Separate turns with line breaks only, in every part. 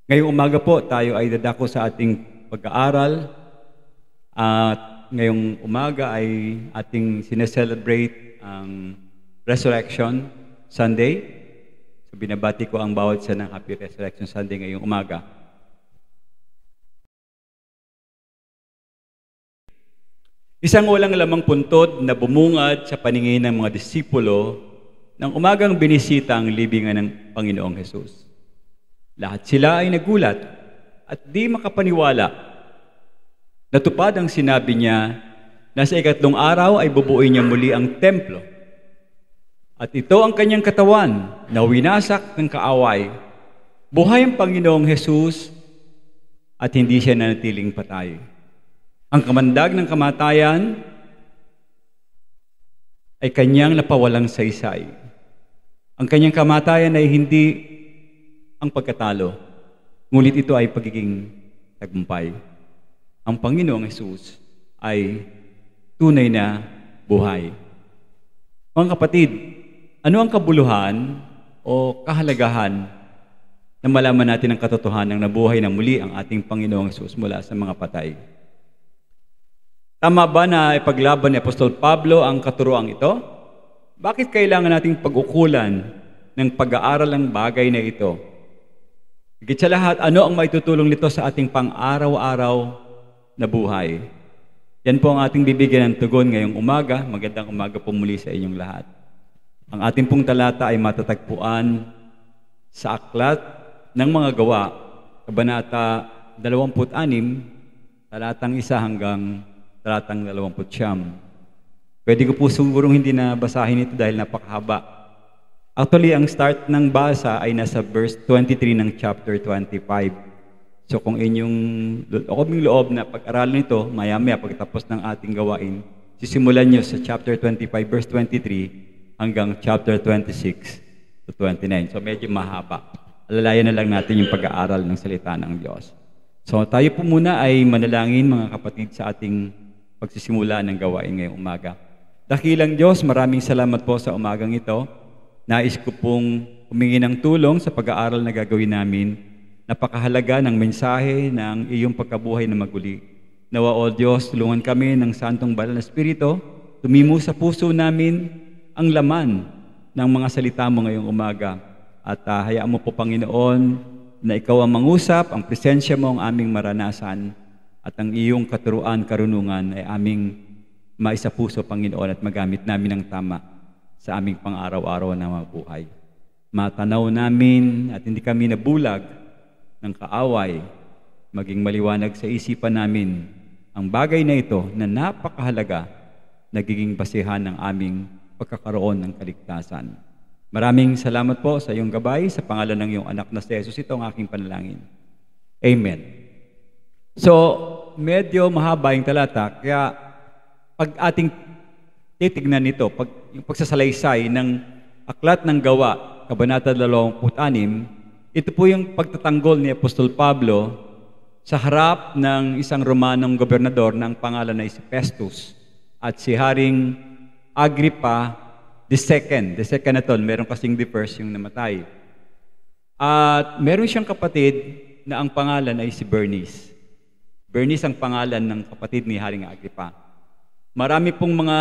Ngayong umaga po, tayo ay dadako sa ating pag-aaral at ngayong umaga ay ating sineselebrate ang Resurrection Sunday. So binabati ko ang bawat isa ng Happy Resurrection Sunday ngayong umaga. Isang walang lamang puntod na bumungad sa paningin ng mga disipulo nang umagang binisita ang libingan ng Panginoong Hesus. Lahat sila ay nagulat at di makapaniwala. Natupad ang sinabi niya na sa ikatlong araw ay bubuuin niya muli ang templo. At ito ang kanyang katawan na winasak ng kaaway. Buhay ang Panginoong Hesus at hindi siya nanatiling patay. Ang kamandag ng kamatayan ay kanyang napawalang saysay. Ang kanyang kamatayan ay hindi ang pagkatalo, ngunit ito ay pagiging tagumpay. Ang Panginoong Hesus ay tunay na buhay. Mga kapatid, ano ang kabuluhan o kahalagahan na malaman natin ang katotohanan na buhay na muli ang ating Panginoong Hesus mula sa mga patay? Tama ba na ipaglaban ni Apostol Pablo ang katuroang ito? Bakit kailangan nating pag-ukulan ng pag-aaral ng bagay na ito? Higit sa lahat, ano ang maitutulong nito sa ating pang-araw-araw na buhay? Yan po ang ating bibigyan ng tugon ngayong umaga. Magandang umaga po muli sa inyong lahat. Ang ating pong talata ay matatagpuan sa Aklat ng Mga Gawa, Kabanata 26, talatang 1 hanggang talatang 29. Pwede ko po sigurong hindi na basahin ito dahil napakahaba. Actually, ang start ng basa ay nasa verse 23 ng chapter 25. So kung inyong loob na pag-aralan ito, maya-maya pagkatapos ng ating gawain, sisimulan nyo sa chapter 25, verse 23 hanggang chapter 26 to 29. So medyo mahaba. Alalayan na lang natin yung pag-aaral ng salita ng Diyos. So tayo po muna ay manalangin mga kapatid sa ating pagsisimula ng gawain ngayong umaga. Dakilang Diyos, maraming salamat po sa umagang ito. Nais ko pong humingi ng tulong sa pag-aaral na gagawin namin. Napakahalaga ng mensahe ng iyong pagkabuhay na maguli. Nawa o Diyos, tulungan kami ng Santong Banal na Espiritu, tumimo sa puso namin ang laman ng mga salita mo ngayong umaga. At hayaan mo po, Panginoon, na ikaw ang mangusap, ang presensya mo ang aming maranasan, at ang iyong katuruan, karunungan ay aming maisapuso, Panginoon, at magamit namin ng tama sa aming pang-araw-araw na mga buhay. Matanaw namin at hindi kami nabulag ng kaaway, maging maliwanag sa isipan namin ang bagay na ito na napakahalaga, nagiging basehan ng aming pagkakaroon ng kaligtasan. Maraming salamat po sa iyong gabay, sa pangalan ng iyong anak na si Jesus. Ito ang aking panalangin. Amen. So, medyo mahaba yung talata, kaya pag ating titignan nito, yung pagsasalaysay ng Aklat ng Gawa, Kabanata 26, ito po yung pagtatanggol ni Apostol Pablo sa harap ng isang Romanong gobernador ng pangalan na si Festus at si Haring Agrippa II. The second na to, meron kasing the first yung namatay. At meron siyang kapatid na ang pangalan ay si Bernice. Bernice ang pangalan ng kapatid ni Haring Agrippa. Marami pong mga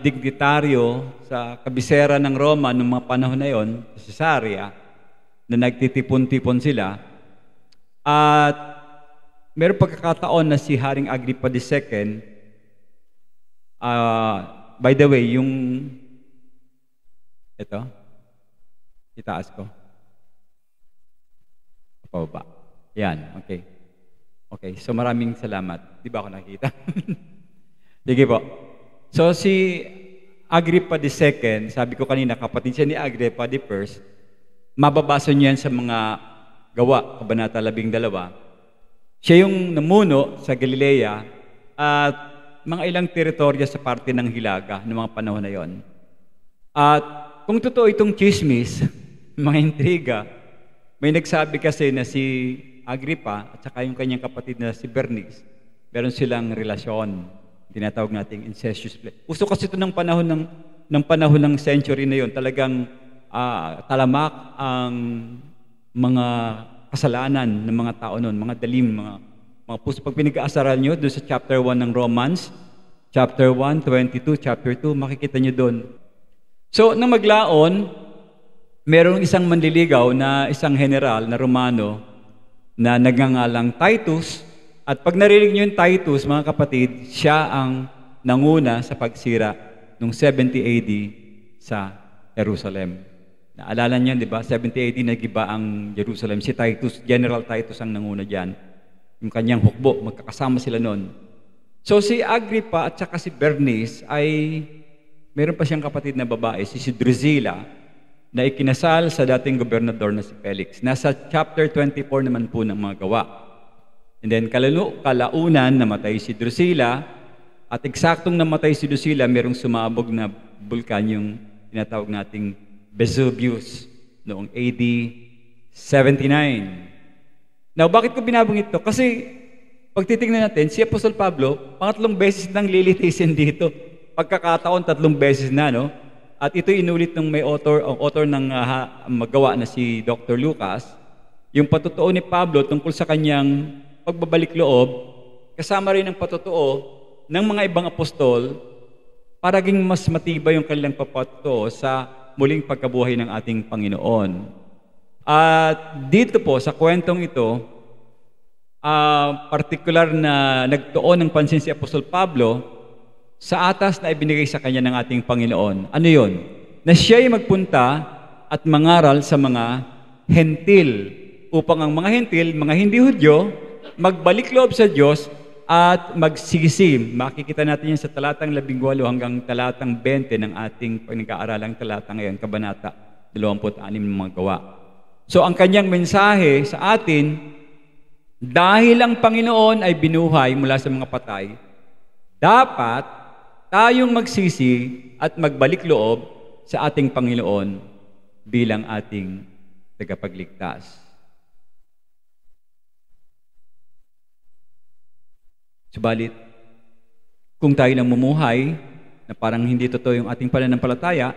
dignitaryo sa kabisera ng Roma noong mga panahon na yon, sa Caesarea, na nagtitipon-tipon sila. At meron pagkakataon na si Haring Agrippa II, by the way, yung ito, itaas ko. Pababa. Yan, okay. Okay, so maraming salamat. Di ba ako nakita? Sige po. So si Agrippa II, sabi ko kanina, kapatid siya ni Agrippa I, mababasa niyan sa mga Gawa, Kabanata 12. Siya yung namuno sa Galilea at mga ilang teritorya sa parte ng Hilaga noong mga panahon na yon. At kung totoo itong chismis, mga intriga, may nagsabi kasi na si Agrippa at saka yung kanyang kapatid na si Bernice, meron silang relasyon. Tinatawag nating incestuous play. Uso kasi ito ng panahon ng century na yon. Talagang talamak ang mga kasalanan ng mga tao noon, mga dalim, mga puso. Pag pinag-aasaran nyo doon sa chapter 1 ng Romans, chapter 1, 22, chapter 2, makikita nyo doon. So, nang maglaon, merong isang manliligaw na isang general na Romano na nagngangalang Titus. At pag narinig nyo yung Titus, mga kapatid, siya ang nanguna sa pagsira noong 70 AD sa Jerusalem. Naalala niyo, di ba? 70 AD nagiba ang Jerusalem. Si Titus, General Titus ang nanguna diyan. Yung kanyang hukbo, magkakasama sila noon. So si Agrippa at saka si Bernice ay meron pa siyang kapatid na babae, si Drusilla, na ikinasal sa dating gobernador na si Felix. Nasa chapter 24 naman po ng mga gawa. And then kalaunan namatay si Drusilla, at eksaktong namatay si Drusilla, merong sumabog na bulkan, yung tinatawag nating Vesuvius, noong AD 79. Now, bakit ko binabangit ito? Kasi pag titignan natin, si Apostol Pablo, pangatlong beses nang lilitisin dito. Pagkakataon, 3 beses na, no? At ito inulit ng may author ng magawa na si Dr. Lucas, yung patotoo ni Pablo tungkol sa kanyang pagbabalik loob, kasama rin ang patotoo ng mga ibang apostol para maging mas matibay yung kanilang papatotoo sa muling pagkabuhay ng ating Panginoon. At dito po, sa kwentong ito, partikular na nagtuon ng pansin si Apostol Pablo sa atas na ibinigay sa kanya ng ating Panginoon. Ano yun? Na siya'y magpunta at mangaral sa mga hentil upang ang mga hentil, mga hindi Hudyo, magbalik loob sa Diyos at magsisim. Makikita natin yan sa talatang 18 hanggang talatang 20 ng ating pinag-aaralang talata ngayon, Kabanata 26 ng mga gawa. So ang kanyang mensahe sa atin, dahil ang Panginoon ay binuhay mula sa mga patay, dapat tayong magsisi at magbalik loob sa ating Panginoon bilang ating tagapagligtas. Subalit, kung tayo namumuhay na parang hindi totoo yung ating pananampalataya,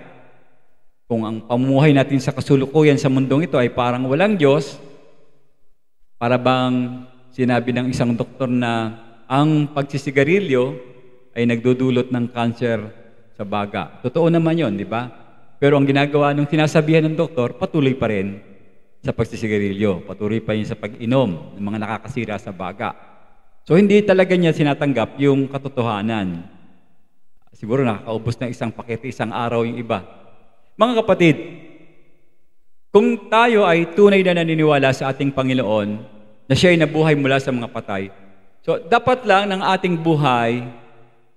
kung ang pamumuhay natin sa kasulukuyan sa mundong ito ay parang walang Diyos, para bang sinabi ng isang doktor na ang pagsisigarilyo ay nagdudulot ng cancer sa baga. Totoo naman yon, di ba? Pero ang ginagawa ng sinasabihan ng doktor, patuloy pa rin sa pagsisigarilyo. Patuloy pa rin sa pag-inom ng mga nakakasira sa baga. So, hindi talaga niya sinatanggap yung katotohanan. Siguro nakakaubos ng isang pakete, isang araw yung iba. Mga kapatid, kung tayo ay tunay na naniniwala sa ating Panginoon, na siya ay nabuhay mula sa mga patay, so dapat lang ng ating buhay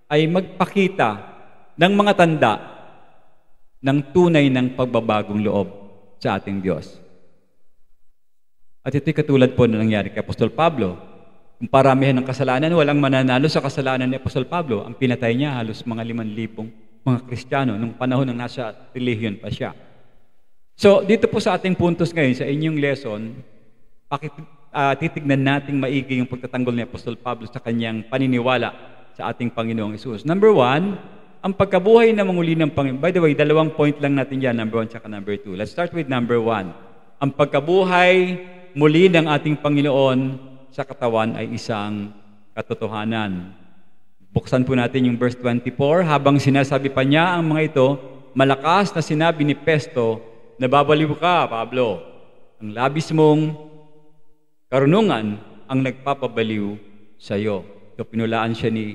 ay magpakita ng mga tanda ng tunay ng pagbabagong loob sa ating Diyos. At ito'y katulad po na nangyari kay Apostol Pablo. Kung paramihan ng kasalanan, walang mananalo sa kasalanan ni Apostol Pablo. Ang pinatay niya halos mga 5,000 mga Kristiyano nung panahon ng nasa relihiyon pa siya. So, dito po sa ating puntos ngayon, sa inyong lesson, titignan nating maigi yung pagtatanggol ni Apostol Pablo sa kanyang paniniwala sa ating Panginoong Hesus. Number 1, ang pagkabuhay na manguli ng Panginoon. By the way, 2 point lang natin yan, number 1 at number 2. Let's start with number 1. Ang pagkabuhay muli ng ating Panginoon sa katawan ay isang katotohanan. Buksan po natin yung verse 24. Habang sinasabi pa niya ang mga ito, malakas na sinabi ni Festo, nababaliw ka, Pablo. Ang labis mong karunungan ang nagpapabaliw sa iyo. So, pinulaan siya ni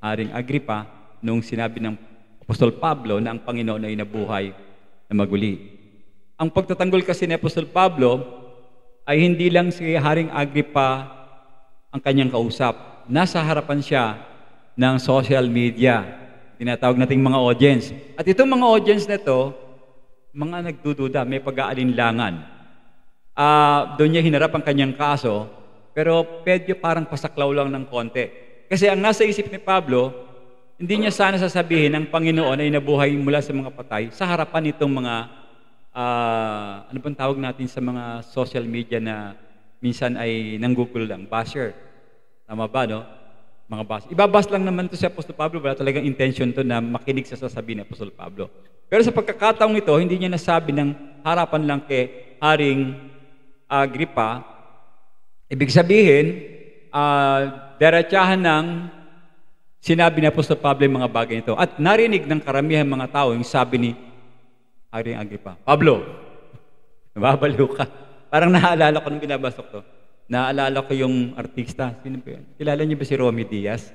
Haring Agrippa nung sinabi ng Apostol Pablo na ang Panginoon ay nabuhay na maguli. Ang pagtatanggol kasi ni Apostol Pablo ay hindi lang si Haring Agrippa ang kanyang kausap. Nasa harapan siya ng social media. Tinatawag nating mga audience. At itong mga audience na ito, mga nagdududa, may pag-aalinlangan. Doon niya hinarap ang kanyang kaso, pero medyo parang pasaklaw lang ng konti. Kasi ang nasa isip ni Pablo, hindi niya sana sasabihin ang Panginoon ay nabuhay mula sa mga patay sa harapan itong mga, ano bang tawag natin sa mga social media na minsan ay nanggugol lang, basher. Tama ba, no? Mga basher. Ibabas lang naman to si Apostol Pablo, wala talagang intention to na makinig sa sasabihin ni Apostol Pablo. Pero sa pagkakataong ito, hindi niya nasabi ng harapan lang kay Haring Agrippa, Ibig sabihin, derechahan ng sinabi ni Apostol Pablo yung mga bagay nito. At narinig ng karamihan mga tao yung sabi ni Haring Agripa, Pablo, nababaliw ka. Parang naaalala ko nung binabasok to. Naaalala ko yung artista. Sino ba yun? Kilala niyo ba si Romy Diaz?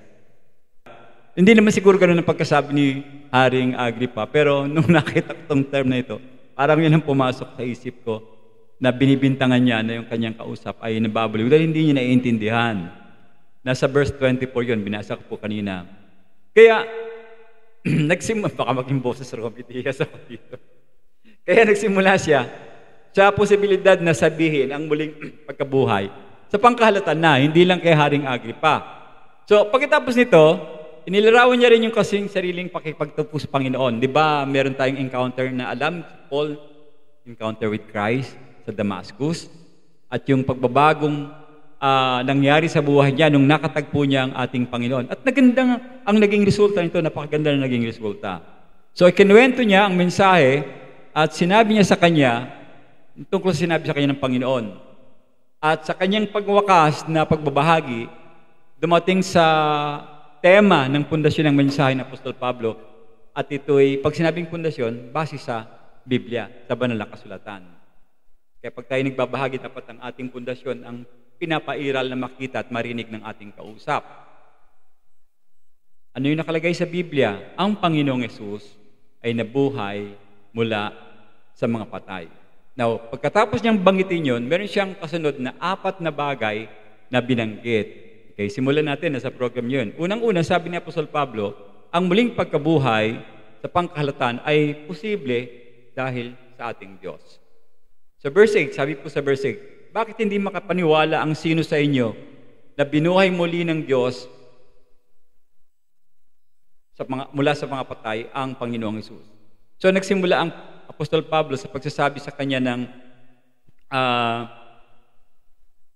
Hindi naman siguro ganun ang pagkasabi ni Haring Agripa. Pero nung nakita ko tong term na ito, parang yun ang pumasok sa isip ko na binibintangan niya na yung kanyang kausap ay nababaliw dahil hindi niya naiintindihan. Nasa verse 24 yun, binasa ko po kanina. Kaya, baka maging boses Romy Diaz ako dito. Kaya nagsimula siya sa posibilidad na sabihin ang muling pagkabuhay sa pangkahalatan na, hindi lang kay Haring Agripa. So, pagkatapos nito, inilarawan niya rin yung kasing sariling pakipagtagpo sa Panginoon. Di ba, meron tayong encounter na alam, Paul, encounter with Christ sa Damascus, at yung pagbabagong nangyari sa buhay niya nung nakatagpo niya ang ating Panginoon. At nagandang ang naging resulta nito, napakaganda na naging resulta. So, ikinuwento niya ang mensahe at sinabi niya sa kanya, tungkol sinabi sa kanya ng Panginoon. At sa kanyang pagwakas na pagbabahagi, dumating sa tema ng pundasyon ng mensahe ng Apostol Pablo. At ito'y, pag sinabing pundasyon, base sa Biblia, sa banal na kasulatan. Kaya pag tayo nagbabahagi, dapat ang ating pundasyon ang pinapairal na makita at marinig ng ating kausap. Ano yung nakalagay sa Biblia? Ang Panginoong Yesus ay nabuhay mula sa mga patay. Now, pagkatapos niyang banggitin yun, meron siyang kasunod na 4 na bagay na binanggit. Okay, simulan natin na sa program yun. Unang-una, sabi ni Apostol Pablo, ang muling pagkabuhay sa pangkahalatan ay posible dahil sa ating Diyos. Sa verse 8, sabi po sa verse 8, bakit hindi makapaniwala ang sino sa inyo na binuhay muli ng Diyos mula sa mga patay ang Panginoong Hesus? So, nagsimula ang Apostol Pablo sa pagsasabi sa kanya ng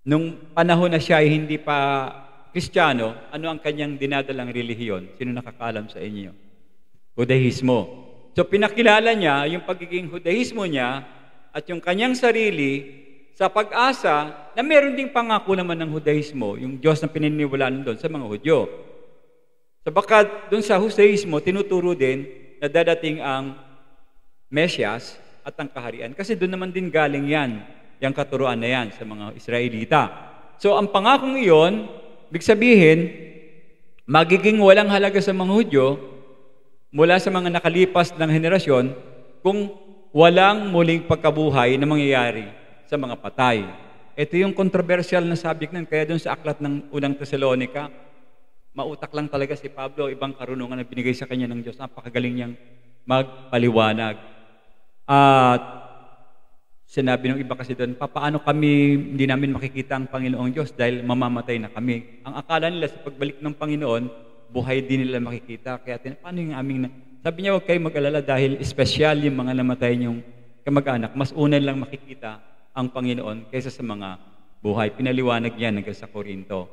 nung panahon na siya ay hindi pa Kristiyano, ano ang kanyang dinadalang relihiyon? Sino nakakaalam sa inyo? Judaismo. So pinakilala niya yung pagiging Judaismo niya at yung kanyang sarili sa pag-asa na meron ding pangako naman ng Judaismo, yung Diyos na pininiwalaan doon sa mga Hudyo. Sabagat doon sa Judaismo, tinuturo din na dadating ang Mesyas at ang kaharian. Kasi doon naman din galing yan, yung katuruan na yan sa mga Israelita. So, ang pangakong iyon, ibig sabihin, magiging walang halaga sa mga Hudyo mula sa mga nakalipas ng henerasyon kung walang muling pagkabuhay na mangyayari sa mga patay. Ito yung controversial na subject nun. Kaya doon sa aklat ng unang Tesalonica, mautak lang talaga si Pablo, ibang karunungan na binigay sa kanya ng Diyos. Napakagaling niyang magpaliwanag. At sinabi ng iba kasi doon, paano kami hindi namin makikita ang Panginoong Diyos dahil mamamatay na kami. Ang akala nila sa pagbalik ng Panginoon, buhay din nila makikita. Kaya paano yung aming sabi niya, huwag kayo mag-alala dahil espesyal yung mga namatay niyong kamag-anak. Mas una lang makikita ang Panginoon kaysa sa mga buhay. Pinaliwanag niya hanggang sa Korinto.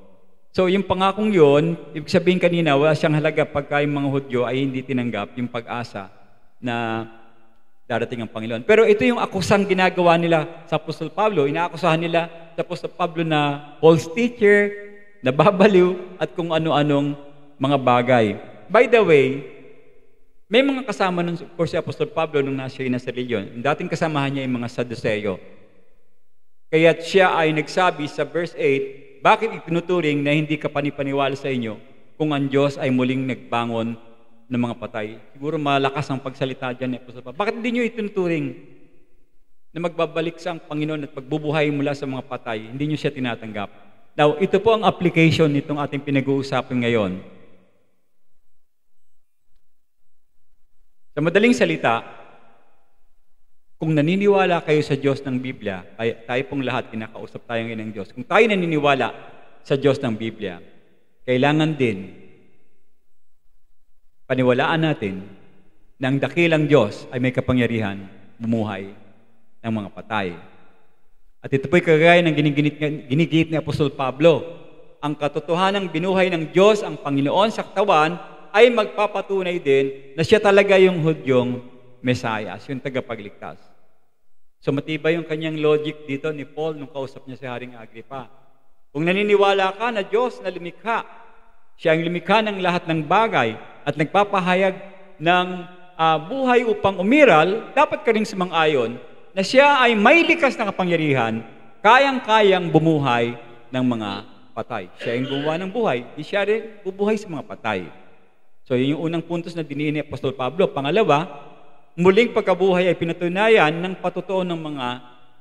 So yung pangakong yun, ibig sabihin kanina, wala siyang halaga pagka yung mga Hudyo ay hindi tinanggap yung pag-asa na darating ang Panginoon. Pero ito yung akusang ginagawa nila sa Apostol Pablo. Inaakusahan nila sa Apostol Pablo na false teacher, nababaliw, at kung ano-anong mga bagay. By the way, may mga kasama nun, of course, si Apostol Pablo nung nasa reliyon. Dating kasamahan niya yung mga Saduceo. Kaya siya ay nagsabi sa verse 8, bakit itinuturing na hindi ka panipaniwala sa inyo kung ang Diyos ay muling nagbangon ng mga patay? Siguro malakas ang pagsalita dyan ni Apostol Pablo. Bakit hindi nyo itinuturing na magbabalik sa ang Panginoon at pagbubuhay mula sa mga patay? Hindi nyo siya tinatanggap. Now, ito po ang application nitong ating pinag-uusapan ngayon. Sa madaling salita, kung naniniwala kayo sa Diyos ng Biblia, tayo pong lahat, kinakausap tayo ngayon ng Diyos. Kung tayo naniniwala sa Diyos ng Biblia, kailangan din paniwalaan natin na ang dakilang Diyos ay may kapangyarihan bumuhay ng mga patay. At ito po'y kagaya ng ginigit ni Apostol Pablo. Ang katotohanang binuhay ng Diyos, ang Panginoon sa katawan, ay magpapatunay din na siya talaga yung Hudyong Mesayas, yung tagapagligtas. So matibay yung kanyang logic dito ni Paul nung kausap niya si Haring Agripa. Kung naniniwala ka na Diyos na lumikha, siya ang lumikha ng lahat ng bagay at nagpapahayag ng buhay upang umiral, dapat ka rin sumang-ayon na siya ay may likas na kapangyarihan, kayang-kayang bumuhay ng mga patay. Siya yung gumawa ng buhay, di siya rin bubuhay sa mga patay. So, yun yung unang puntos na diniin ni Apostol Pablo. Pangalawa, muling pagkabuhay ay pinatunayan ng patutuo ng mga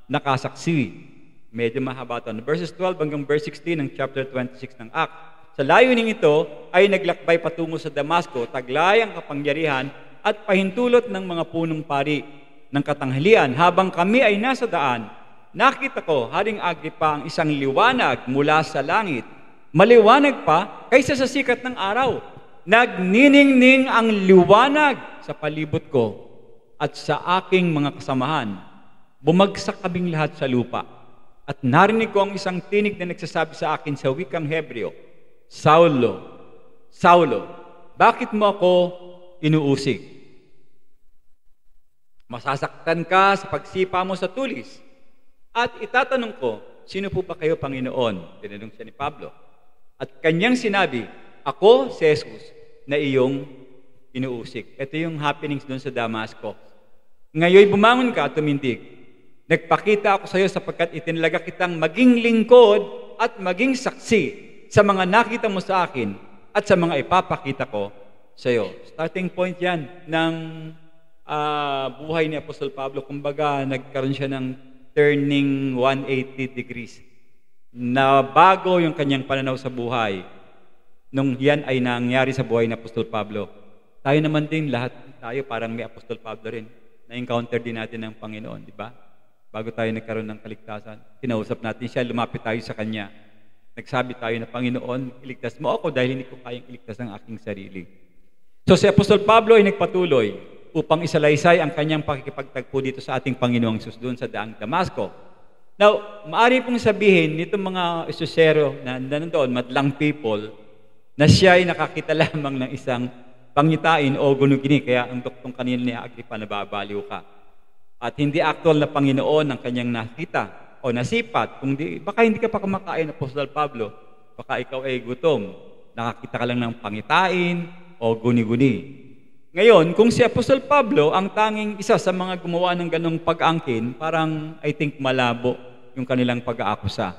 nakasaksi. Medyo mahaba ito. Verses 12 hanggang verse 16 ng chapter 26 ng Acts. Sa layuning ito ay naglakbay patungo sa Damasco, taglay ang kapangyarihan at pahintulot ng mga punong pari ng katanghalian. Habang kami ay nasa daan, nakita ko, Haring Agripa, ang isang liwanag mula sa langit. Maliwanag pa kaysa sa sikat ng araw. Nagniningning ang liwanag sa palibot ko at sa aking mga kasamahan. Bumagsak kaming lahat sa lupa. At narinig ko ang isang tinig na nagsasabi sa akin sa wikang Hebreo, Saulo, Saulo, bakit mo ako inuusig? Masasaktan ka sa pagsipa mo sa tulis. At itatanong ko, sino po ba kayo, Panginoon? Tinanong siya ni Pablo. At kanyang sinabi, ako si Jesus na iyong inuusig. Ito yung happenings doon sa Damasco. Ngayon bumangon ka at tumindig. Nagpakita ako sa iyo sapagkat itinalaga kitang maging lingkod at maging saksi sa mga nakita mo sa akin at sa mga ipapakita ko sa iyo. Starting point yan ng buhay ni Apostol Pablo. Kumbaga, nagkaroon siya ng turning 180 degrees. Na bago yung kanyang pananaw sa buhay nung yan ay nangyari sa buhay ni Apostol Pablo. Tayo naman din, lahat tayo parang may Apostol Pablo rin. Na-encounter din natin ng Panginoon, di ba? Bago tayo nagkaroon ng kaligtasan, kinausap natin siya, lumapit tayo sa Kanya. Nagsabi tayo na, Panginoon, iligtas mo ako dahil hindi ko kayang iligtas ang aking sarili. So si Apostol Pablo ay nagpatuloy upang isalaysay ang kanyang pakikipagtagpo dito sa ating Panginoong Jesus doon sa daang Damasco. Now, maaari pong sabihin nitong mga esusero na nandoon, madlang people, na siya ay nakakita lamang ng isang pangitain o gunugini, kaya ang doktong kanina ni Agripa, nababaliw ka. At hindi actual na Panginoon ang kanyang nakita o nasipat. Baka hindi ka pa kumakain, Apostol Pablo. Baka ikaw ay gutom. Nakakita ka lang ng pangitain o guni-guni. Ngayon, kung si Apostol Pablo ang tanging isa sa mga gumawa ng ganong pag-angkin, parang I think malabo yung kanilang pag-aakusa.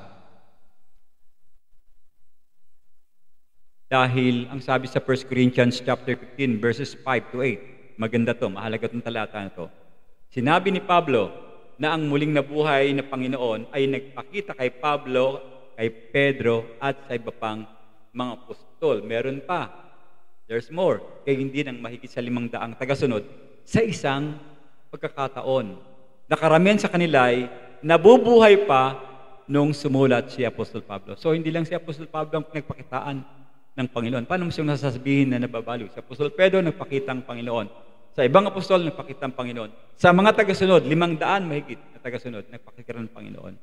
Dahil ang sabi sa 1 Corinthians chapter 15 verses 5 to 8, maganda to, mahalaga itong talata na to. Sinabi ni Pablo na ang muling nabuhay na Panginoon ay nagpakita kay Pablo, kay Pedro, at sa iba pang mga apostol. Meron pa. There's more. Kaya hindi nang mahigit sa 500 tagasunod sa isang pagkakataon. Nakaramihan sa kanila ay nabubuhay pa nung sumulat si Apostol Pablo. So hindi lang si Apostol Pablo ang nagpakitaan ng Panginoon. Paano mo siyang nasasabihin na nababaliw? Si Apostol Pedro nagpakita ang Panginoon. Sa ibang apostol, nagpakita ang Panginoon. Sa mga tagasunod, 500 mahigit na tagasunod, nagpakita ng Panginoon.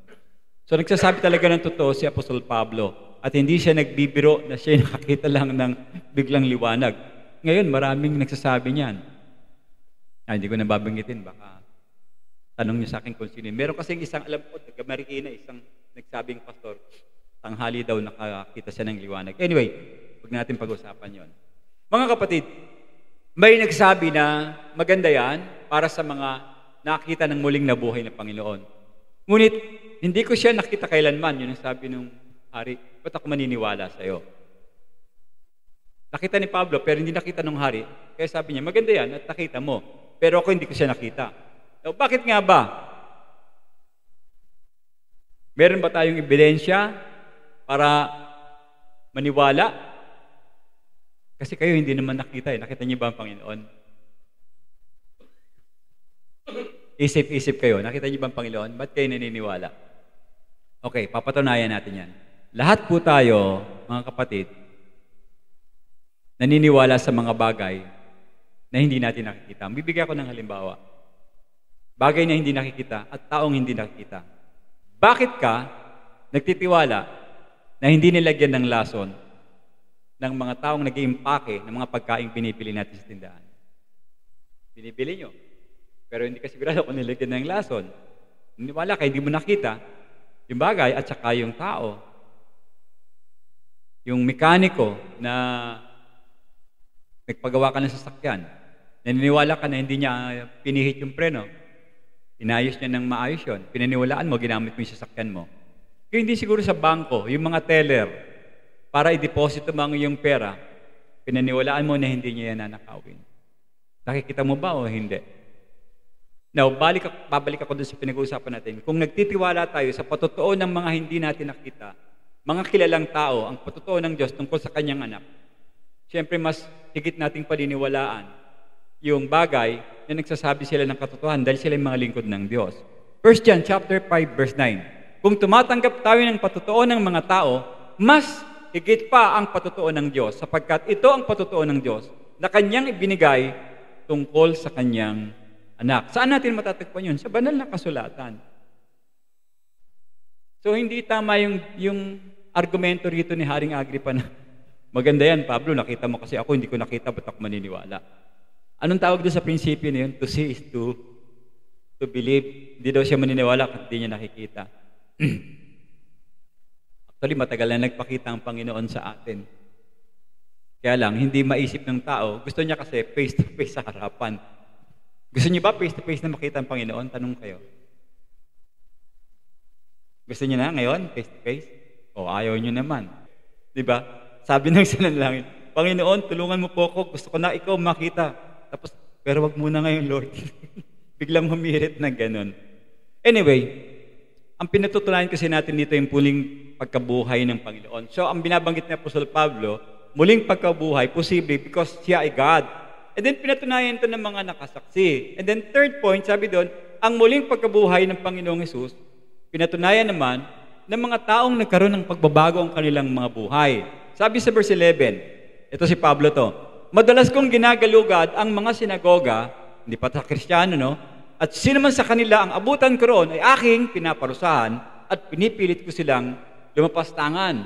So nagsasabi talaga ng totoo si Apostol Pablo. At hindi siya nagbibiro na siya nakakita lang ng biglang liwanag. Ngayon, maraming nagsasabi niyan. Hindi ko nababanggitin, baka tanong niyo sa akin kung sino. Meron kasing isang, alam ko, taga-Marikina, isang nagsabing pastor, tanghali daw nakakita siya ng liwanag. Anyway, huwag natin pag-usapan yon. Mga kapatid, may nagsabi na maganda yan para sa mga nakita ng muling nabuhay na Panginoon. Ngunit, hindi ko siya nakita kailanman. Yun ang sabi ng hari, ba't ako maniniwala sa'yo? Nakita ni Pablo, pero hindi nakita ng hari. Kaya sabi niya, maganda yan at nakita mo. Pero ako hindi ko siya nakita. So, bakit nga ba? Meron ba tayong ebidensya para maniwala? Kasi kayo hindi naman nakita eh. Nakita niyo ba ang Panginoon? Isip-isip kayo. Nakita niyo ba ang Panginoon? Ba't kayo naniniwala? Okay, papatunayan natin yan. Lahat po tayo, mga kapatid, naniniwala sa mga bagay na hindi natin nakikita. Bibigyan ko ng halimbawa. Bagay na hindi nakikita at taong hindi nakikita. Bakit ka nagtitiwala na hindi nilagyan ng lason ng mga taong nag-iimpake ng mga pagkain binibili natin sa tindahan? Binibili nyo. Pero hindi ka sigurado kung nilagyan ng lason. Niniwala ka, hindi mo nakita yung bagay at saka yung tao. Yung mekaniko na nagpagawa ka ng sasakyan, naniniwala ka na hindi niya pinihit yung preno, inayos niya ng maayos yun, pinaniwalaan mo, ginamit mo yung sasakyan mo. Kaya hindi siguro sa bangko, yung mga teller, para i-deposito mo ang iyong pera, pinaniwalaan mo na hindi niya yan nanakawin. Nakikita mo ba o hindi? Now, babalik ako doon sa pinag-uusapan natin. Kung nagtitiwala tayo sa patotoo ng mga hindi natin nakita, mga kilalang tao, ang patotoo ng Diyos tungkol sa kanyang anak, siyempre mas higit nating paniniwalaan yung bagay na nagsasabi sila ng katotohanan dahil sila yung mga lingkod ng Diyos. 1 John chapter 5 verse 9. Kung tumatanggap tayo ng patotoo ng mga tao, mas higit pa ang patotoo ng Diyos sapagkat ito ang patotoo ng Diyos na kanyang ibinigay tungkol sa kanyang anak. Saan natin matatagpuan yun? Sa banal na kasulatan. So hindi tama yung argumento rito ni Haring Agripa na maganda yan, Pablo, nakita mo kasi ako, hindi ko nakita, ba't ako maniniwala? Anong tawag doon sa prinsipyo na yun? To see is to believe. Hindi daw siya maniniwala kung hindi niya nakikita. Actually, matagal na nagpakita ang Panginoon sa atin. Kaya lang, hindi maisip ng tao. Gusto niya kasi face-to-face sa harapan. Gusto niyo ba face-to-face na makita ang Panginoon? Tanong kayo. Gusto niyo na ngayon, face-to-face? O ayaw niyo naman. Diba? Sabi ng sinanalangin, Panginoon, tulungan mo po ako. Gusto ko na ikaw makita. Tapos, pero wag muna ngayon, Lord. Biglang humirit na ganun. Anyway, ang pinatutunayan kasi natin dito yung muling pagkabuhay ng Panginoon. So, ang binabanggit ni Apostol Pablo, muling pagkabuhay, posible because siya ay God. And then, pinatunayan ito ng mga nakasaksi. And then, third point, sabi doon, ang muling pagkabuhay ng Panginoong Hesus, pinatunayan naman ng mga taong nagkaroon ng pagbabago ang kanilang mga buhay. Sabi sa verse 11, ito si Pablo to, madalas kong ginagalugad ang mga sinagoga, hindi pa sa Kristiyano, no? At sino man sa kanila ang abutan ko roon ay aking pinaparusahan at pinipilit ko silang lumapas tangan.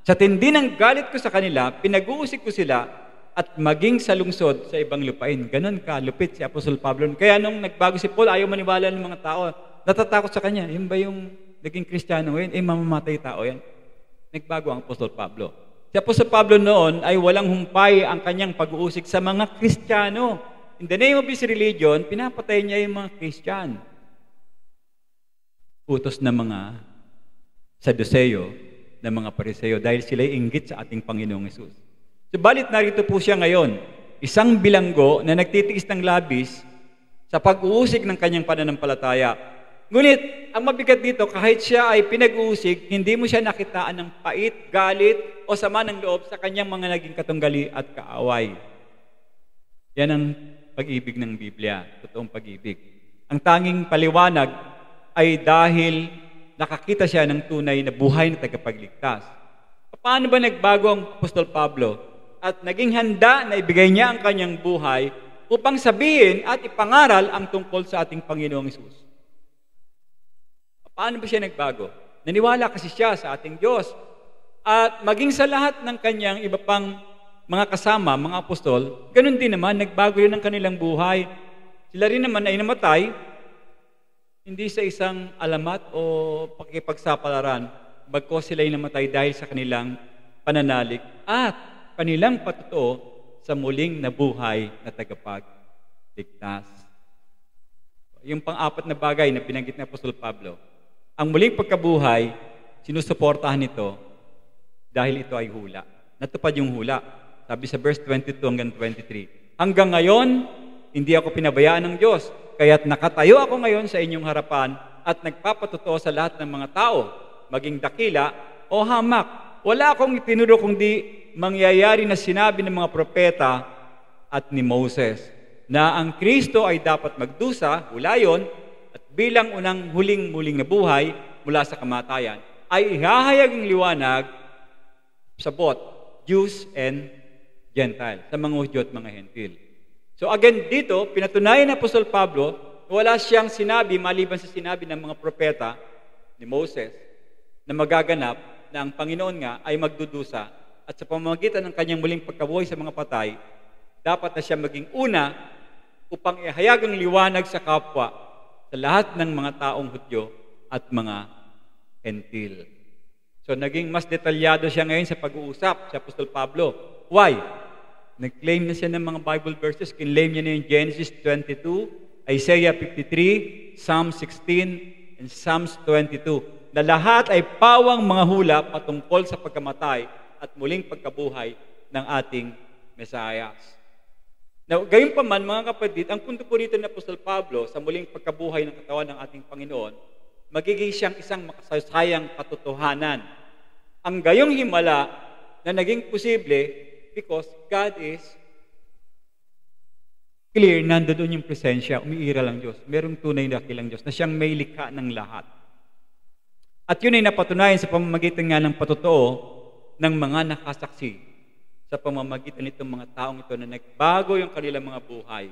Sa tindi ng galit ko sa kanila, pinag-uusig ko sila at maging sa lungsod sa ibang lupain. Ganon ka, lupit si Apostol Pablo. Kaya nung nagbago si Paul, ayaw maniwala ng mga tao. Natatakot sa kanya. Yun ba yung naging Kristiyano ngayon? Mamamatay tao yan. Nagbago ang Apostol Pablo. Si Apostol Pablo noon ay walang humpay ang kanyang pag-uusig sa mga Kristiyano. In the name of his religion, pinapatay niya yung mga Christian. Utos ng mga Saduceo, ng mga Pariseo, dahil sila'y inggit sa ating Panginoong Hesus. Subalit narito po siya ngayon, isang bilanggo na nagtitiis ng labis sa pag-uusig ng kanyang pananampalataya. Ngunit, ang mabigat dito, kahit siya ay pinag-uusig, hindi mo siya nakitaan ng pait, galit, o sama ng loob sa kanyang mga naging katunggali at kaaway. Yan ang pag-ibig ng Biblia, totoong pag-ibig. Ang tanging paliwanag ay dahil nakakita siya ng tunay na buhay na tagapagligtas. Paano ba nagbago ang Apostol Pablo at naging handa na ibigay niya ang kanyang buhay upang sabihin at ipangaral ang tungkol sa ating Panginoong Hesus? Paano ba siya nagbago? Naniwala kasi siya sa ating Diyos. At maging sa lahat ng kanyang iba pang mga kasama, mga apostol, ganun din naman, nagbago yun ang kanilang buhay. Sila rin naman ay namatay, hindi sa isang alamat o pakikipagsapalaran, bagkos sila ay namatay dahil sa kanilang pananalig at kanilang patotoo sa muling nabuhay na tagapagligtas. Yung pang-apat na bagay na binanggit ni Apostol Pablo, ang muling pagkabuhay, sinusuportahan ito dahil ito ay hula. Natupad yung hula. Sabi sa verse 22 hanggang 23, hanggang ngayon, hindi ako pinabayaan ng Diyos, kaya't nakatayo ako ngayon sa inyong harapan at nagpapatotoo sa lahat ng mga tao, maging dakila o hamak. Wala akong itinuro kundi mangyayari na sinabi ng mga propeta at ni Moses, na ang Kristo ay dapat magdusa, hula yun, at bilang unang huling-muling na buhay mula sa kamatayan, ay ihahayag ang liwanag sa both Jews and Gentile, sa mga Hudyo at mga Hentil. So again, dito, pinatunayan ng Apostol Pablo, wala siyang sinabi, maliban sa sinabi ng mga propeta ni Moses, na magaganap na ang Panginoon nga ay magdudusa at sa pamamagitan ng kanyang muling pagkabuhay sa mga patay, dapat na siya maging una upang ihayag ang liwanag sa kapwa sa lahat ng mga taong Hudyo at mga Hentil. So naging mas detalyado siya ngayon sa pag-uusap, si Apostol Pablo. Why? Nag-claim na siya ng mga Bible verses. Kinlaim niya na yung Genesis 22, Isaiah 53, Psalm 16, and Psalms 22. Na lahat ay pawang mga hula patungkol sa pagkamatay at muling pagkabuhay ng ating Mesayas. Now, gayon pa man, mga kapatid, ang punto po rito ni Apostol Pablo sa muling pagkabuhay ng katawan ng ating Panginoon, magiging siyang isang makasaysayang katotohanan. Ang gayong himala na naging posible because God is clear, nandoon yung presensya, umiiral ang Diyos. Merong tunay na kilang Diyos na siyang may likha ng lahat. At yun ay napatunayan sa pamamagitan nga ng patotoo ng mga nakasaksi sa pamamagitan nitong mga taong ito na nagbago yung kanilang mga buhay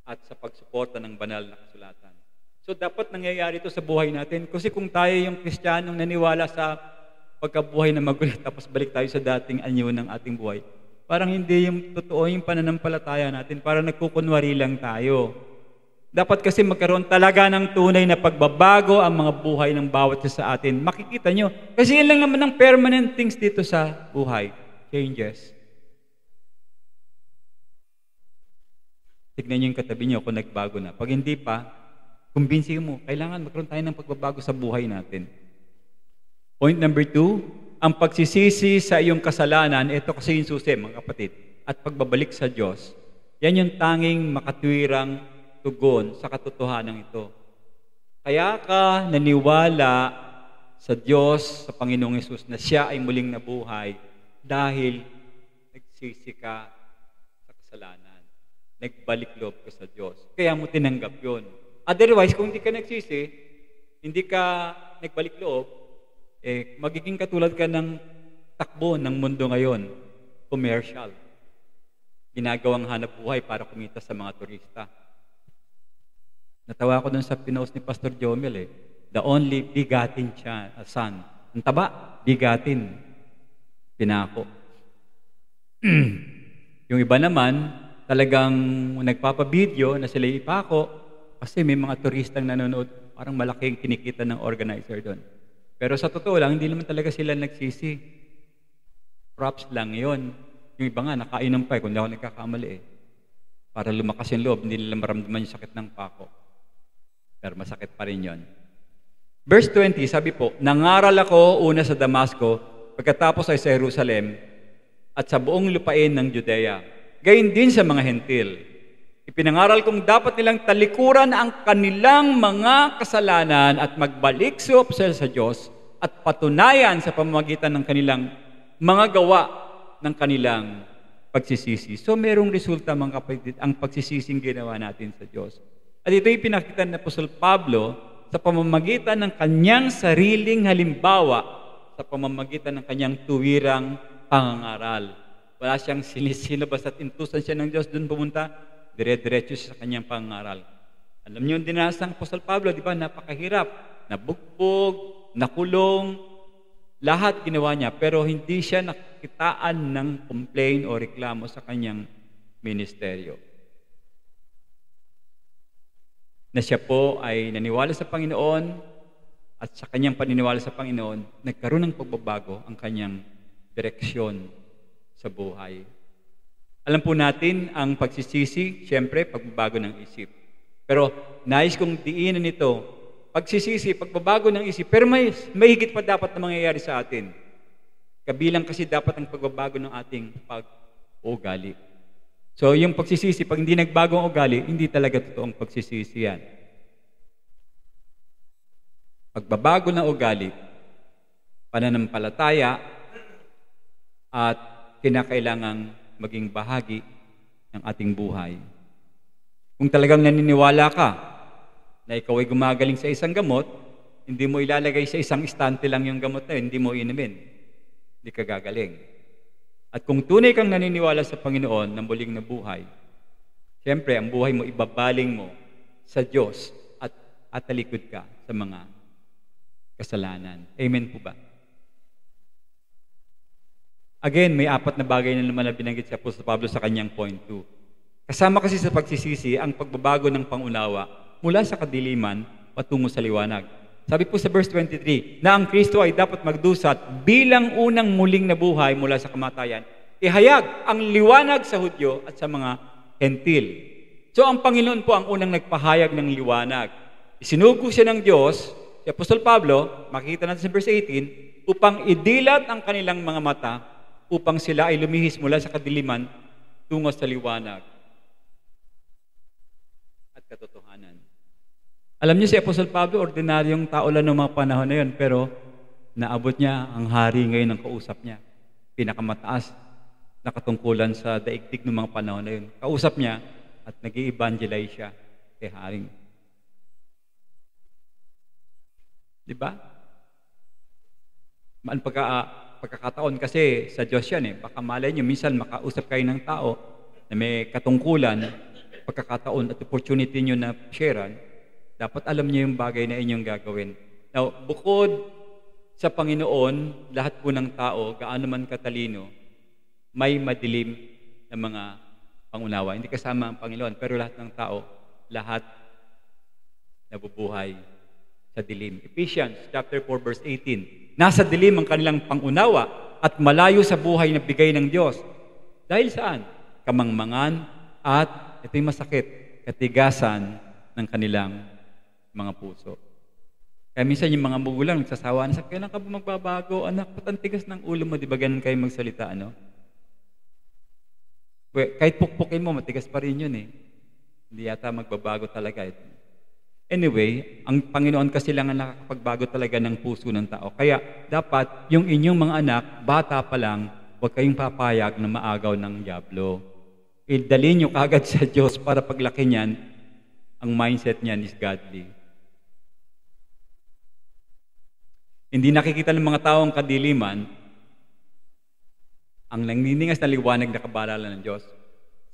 at sa pagsuporta ng banal na kasulatan. So dapat nangyayari ito sa buhay natin kasi kung tayo yung Kristiyanong naniwala sa pagkabuhay na magulit tapos balik tayo sa dating anyo ng ating buhay, parang hindi yung totoo yung pananampalataya natin, parang nagkukunwari lang tayo. Dapat kasi magkaroon talaga ng tunay na pagbabago ang mga buhay ng bawat isa sa atin. Makikita nyo. Kasi yan lang naman ang permanent things dito sa buhay. Changes. Tignan nyo yung katabi nyo kung nagbago na. Pag hindi pa, kumbinsin mo, kailangan magkaroon tayo ng pagbabago sa buhay natin. Point number 2, ang pagsisisi sa iyong kasalanan, ito kasi yung susi, mga kapatid, at pagbabalik sa Diyos, yan yung tanging makatwirang tugon sa katotohanan ito. Kaya ka naniwala sa Diyos, sa Panginoong Hesus, na siya ay muling nabuhay dahil nagsisi ka sa kasalanan. Nagbalik loob ka sa Diyos. Kaya mo tinanggap yun. Otherwise, kung hindi ka nagsisi, hindi ka nagbalik loob, magiging katulad ka ng takbo ng mundo ngayon, commercial. Ginagawang hanap buhay para kumita sa mga turista. Natawa ko dun sa pinost ni Pastor Jomel the only bigatin son. Ang taba, bigatin. Pinako. Yung iba naman, talagang nagpapabideo na sila ipako kasi may mga turistang nanonood, parang malaking kinikita ng organizer doon. Pero sa totoo lang, hindi naman talaga sila nagsisi. Props lang yon. Yung iba nga, nakainom pa kung hindi ako nagkakamali Para lumakas yung loob, hindi nila maramdaman yung sakit ng pako. Pero masakit pa rin yun. Verse 20, sabi po, nangaral ako una sa Damasco, pagkatapos ay sa Jerusalem, at sa buong lupain ng Judea. Gayon din sa mga hentil. Ipinangaral kong dapat nilang talikuran ang kanilang mga kasalanan at magbalik sa Diyos at patunayan sa pamamagitan ng kanilang mga gawa ng kanilang pagsisisi. So merong resulta, mga kapatid, ang pagsisising ginawa natin sa Diyos. At ito'y pinakita ng Apostol Pablo sa pamamagitan ng kanyang sariling halimbawa, sa pamamagitan ng kanyang tuwirang pangangaral. Wala siyang sinisino basta't intusan siya ng Diyos doon pumunta, dire-diretso siya sa kanyang pangangaral. Alam niyo yung dinasang Apostol Pablo, di ba? Napakahirap. Nabugbog, nakulong, lahat ginawa niya, pero hindi siya nakitaan ng complaint o reklamo sa kanyang ministeryo. Na siya po ay naniwala sa Panginoon at sa kanyang paniniwala sa Panginoon, nagkaroon ng pagbabago ang kanyang direksyon sa buhay. Alam po natin ang pagsisisi, siyempre, pagbabago ng isip. Pero nais kong diinan ito, pagsisisi, pagbabago ng isip, pero may higit pa dapat na mangyayari sa atin. Kabilang kasi dapat ang pagbabago ng ating pag-ugali. So, yung pagsisisi, pag hindi nagbago ang ugali, hindi talaga totoong pagsisisi yan. Pagbabago ng ugali, pananampalataya, at kinakailangang maging bahagi ng ating buhay. Kung talagang naniniwala ka na ikaw ay gumagaling sa isang gamot, hindi mo ilalagay sa isang istante lang yung gamot na yun, hindi mo inumin. Hindi ka gagaling. At kung tunay kang naniniwala sa Panginoon na muling nabuhay, siyempre, ang buhay mo, ibabaling mo sa Diyos at talikod ka sa mga kasalanan. Amen po ba? Again, may 4 na bagay na naman na binanggit si Apostol Pablo sa kanyang point 2. Kasama kasi sa pagsisisi ang pagbabago ng pangunawa mula sa kadiliman patungo sa liwanag. Sabi po sa verse 23, na ang Kristo ay dapat magdusat bilang unang muling nabuhay mula sa kamatayan. Ihayag ang liwanag sa Hudyo at sa mga Hentil. So ang Panginoon po ang unang nagpahayag ng liwanag. Isinugo siya ng Diyos, si Apostol Pablo, makikita natin sa verse 18, upang idilat ang kanilang mga mata, upang sila ay lumihis mula sa kadiliman tungo sa liwanag at katotohanan. Alam niyo si Apostol Pablo, ordinaryong tao lang ng mga panahon na yun, pero naabot niya ang hari ngayon ng kausap niya. Pinakamataas na katungkulan sa daigdig ng mga panahon na yun. Kausap niya at nag-i-evangelize siya kay haring. Di ba? Pagkakataon kasi sa Diyos yan eh. Baka malay niyo, minsan makausap kayo ng tao na may katungkulan, pagkakataon at opportunity niyo na sharean, dapat alam niyo yung bagay na inyong gagawin. Now, bukod sa Panginoon, lahat po ng tao, gaano man katalino, may madilim na mga pangunawa. Hindi kasama ang Panginoon, pero lahat ng tao, lahat nabubuhay sa dilim. Ephesians chapter 4 verse 18. Nasa dilim ang kanilang pangunawa at malayo sa buhay na bigay ng Diyos. Dahil saan? Kamangmangan at, ito yung masakit, katigasan ng kanilang mga puso. Kaya minsan yung mga magulang nagsasawa na, kailan ka ba magbabago? Anak, ba't ang tigas ng ulo mo? Di ba ganun kayo magsalita, ano? Kahit pukpukin mo, matigas pa rin yun eh. Hindi yata magbabago talaga ito. Anyway, ang Panginoon kasi lang ang nakakapagbago talaga ng puso ng tao. Kaya dapat yung inyong mga anak, bata pa lang, huwag kayong papayag na maagaw ng dyablo. Idalhin nyo kagad sa Diyos para paglaki niyan, ang mindset niyan is godly. Hindi nakikita ng mga taong kadiliman ang nangniningas na liwanag na kabanalan ng Diyos.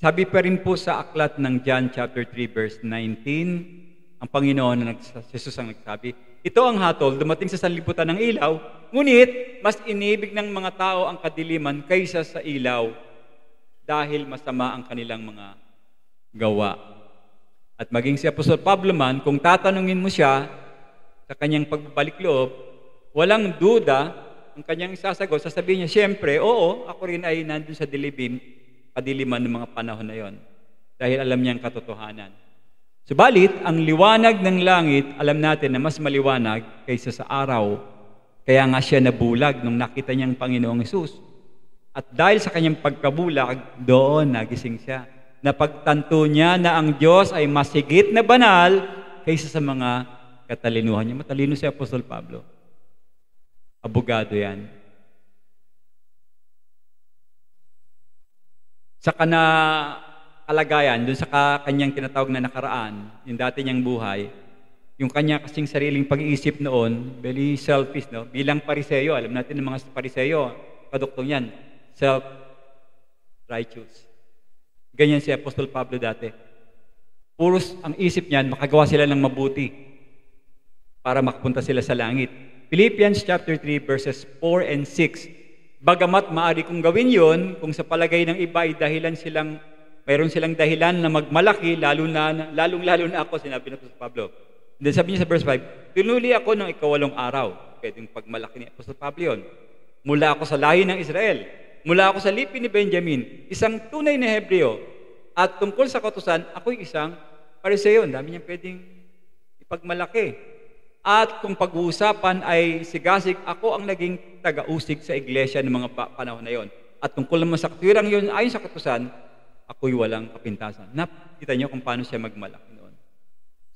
Sabi pa rin po sa aklat ng John chapter 3 verse 19, ang Panginoon na Jesus ang nagsabi, ito ang hatol, dumating sa sanlibutan ng ilaw, ngunit mas inibig ng mga tao ang kadiliman kaysa sa ilaw dahil masama ang kanilang mga gawa. At maging si Apostol Pablo man, kung tatanungin mo siya sa kanyang pagbabalik loob, walang duda, ang kanyang isasagot, sasabihin niya, siyempre, oo, ako rin ay nandun sa kadiliman ng mga panahon na yon. Dahil alam niya ang katotohanan. Subalit, ang liwanag ng langit, alam natin na mas maliwanag kaysa sa araw. Kaya nga siya nabulag nung nakita niyang Panginoong Hesus. At dahil sa kanyang pagkabulag, doon nagising siya. Napagtanto niya na ang Diyos ay mas higit na banal kaysa sa mga katalinuhan niya. Matalino si Apostol Pablo. Abogado yan. Sa kalagayan, dun sa kanyang tinatawag na nakaraan, yung dati niyang buhay, yung kanya kasing sariling pag-iisip noon, very selfish, no? Bilang Pariseo, alam natin ng mga Pariseo, kaduktong yan, self-righteous. Ganyan si Apostol Pablo dati. Puros ang isip niyan, makagawa sila ng mabuti para makapunta sila sa langit. Philippians chapter 3 verses 4 and 6. Bagamat maaari kong gawin yon, kung sa palagay ng iba ay mayroon silang dahilan na magmalaki, lalong-lalo na ako, sinabi na Apostol Pablo. Then sabi niya sa verse 5, tinuli ako ng ikawalong araw. Pwedeng pagmalaki ni Apostol Pablo yun. Mula ako sa lahi ng Israel. Mula ako sa lipi ni Benjamin, isang tunay na Hebreo. At tungkol sa kautusan, ako'y isang Pariseo. Ang dami niyang pwedeng ipagmalaki. At kung pag-uusapan ay sigasig, ako ang naging taga-usig sa iglesia ng mga panahon na yon. At tungkol naman sa katwirang yun, ayon sa kautusan, ako'y walang kapintasan. Nakita niyo kung paano siya magmalaki noon.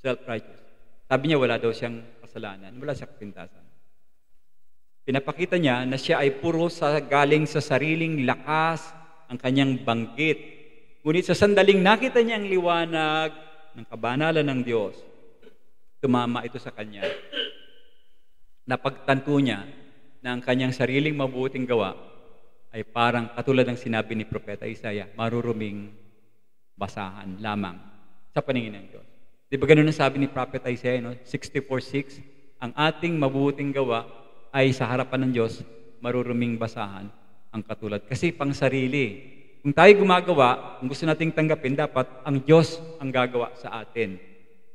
Self-righteous. Sabi niya wala daw siyang kasalanan, wala siyang kapintasan. Pinapakita niya na siya ay puro galing sa sariling lakas ang kanyang banggit. Ngunit sa sandaling nakita niya ang liwanag ng kabanalan ng Diyos, tumama ito sa kanya. Napagtanto niya na ang kanyang sariling mabuting gawa ay parang katulad ng sinabi ni Propeta Isaiah, maruruming basahan lamang sa paningin ng Diyos. Di ba ganun ang sabi ni Prophet Isaiah, no? 64:6, ang ating mabuting gawa ay sa harapan ng Diyos, maruruming basahan ang katulad. Kasi pang sarili. Kung tayo gumagawa, kung gusto nating tanggapin, dapat ang Diyos ang gagawa sa atin.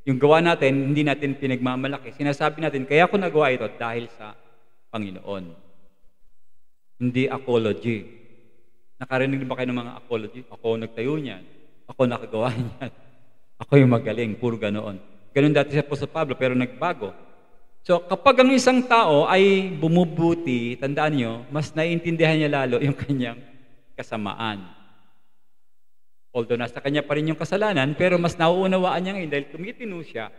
Yung gawa natin, hindi natin pinagmamalaki. Sinasabi natin, kaya ko nagawa ito dahil sa Panginoon. Hindi apology. Nakarinig ba kayo ng mga apology? Ako nagtayo niyan. Ako nakagawa niyan. Ako yung magaling. Puro ganoon. Ganon dati si Apostol Pablo, pero nagbago. So, kapag ang isang tao ay bumubuti, tandaan nyo, mas naiintindihan niya lalo yung kanyang kasamaan. Although nasa kanya pa rin yung kasalanan, pero mas nauunawaan niya ngayon dahil tumitino siya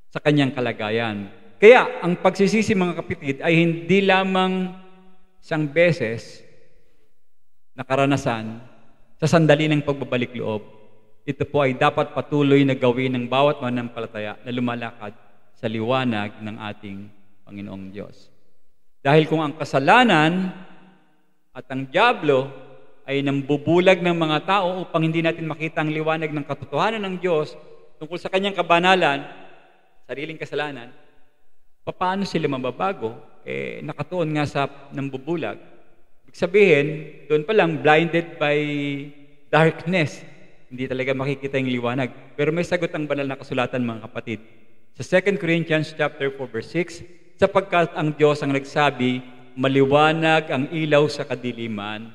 sa kanyang kalagayan. Kaya, ang pagsisisi mga kapatid ay hindi lamang isang beses na karanasan sa sandali ng pagbabalik loob. Ito po ay dapat patuloy na gawin ng bawat mananampalataya na lumalakad sa liwanag ng ating Panginoong Diyos. Dahil kung ang kasalanan at ang dyablo ay nambubulag ng mga tao upang hindi natin makita ang liwanag ng katotohanan ng Diyos tungkol sa kanyang kabanalan, sariling kasalanan, paano sila mababago? Nakatuon nga sa nambubulag. Ibig sabihin, doon pa lang, blinded by darkness. Hindi talaga makikita yung liwanag. Pero may sagot ang banal na kasulatan, mga kapatid. Sa 2 Corinthians chapter 4, verse 6, sapagkat ang Diyos ang nagsabi, maliwanag ang ilaw sa kadiliman,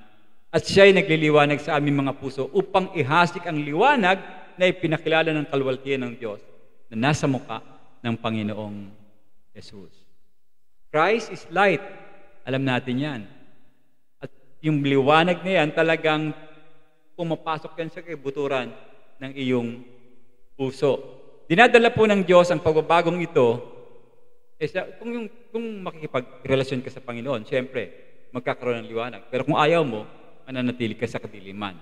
at siya'y nagliliwanag sa aming mga puso upang ihasik ang liwanag na ipinakilala ng kalwaltian ng Diyos na nasa muka ng Panginoong Jesus. Christ is light. Alam natin yan. At yung liwanag na yan talagang pumapasok yan sa kibuturan ng iyong puso. Dinadala po ng Diyos ang pagbabagong ito, kung makikipagrelasyon ka sa Panginoon, siyempre, magkakaroon ng liwanag. Pero kung ayaw mo, mananatili ka sa kadiliman.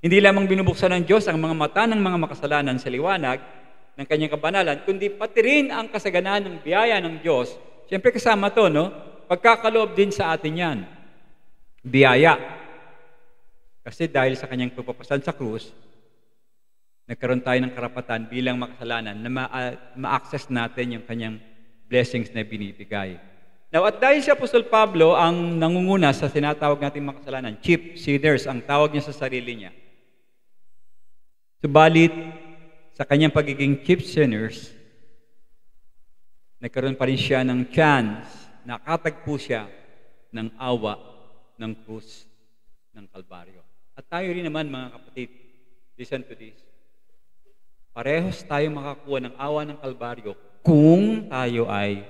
Hindi lamang binubuksan ng Diyos ang mga mata ng mga makasalanan sa liwanag ng kanyang kabanalan, kundi pati rin ang kasaganaan ng biyaya ng Diyos. Siyempre kasama to, no? Pagkakaloob din sa atin yan. Biyaya. Kasi dahil sa kanyang pagpapasan sa krus, nagkaroon tayo ng karapatan bilang makasalanan na ma-access natin yung kanyang blessings na binibigay. Now, at dahil si Apostol Pablo ang nangunguna sa sinatawag nating makasalanan, chief sinners, ang tawag niya sa sarili niya. Subalit, sa kanyang pagiging chief sinners, nagkaroon pa rin siya ng chance, nakatagpo siya ng awa ng krus ng Kalbaryo. At tayo rin naman, mga kapatid, listen to this. Parehos tayo makakuha ng awa ng Kalbaryo kung tayo ay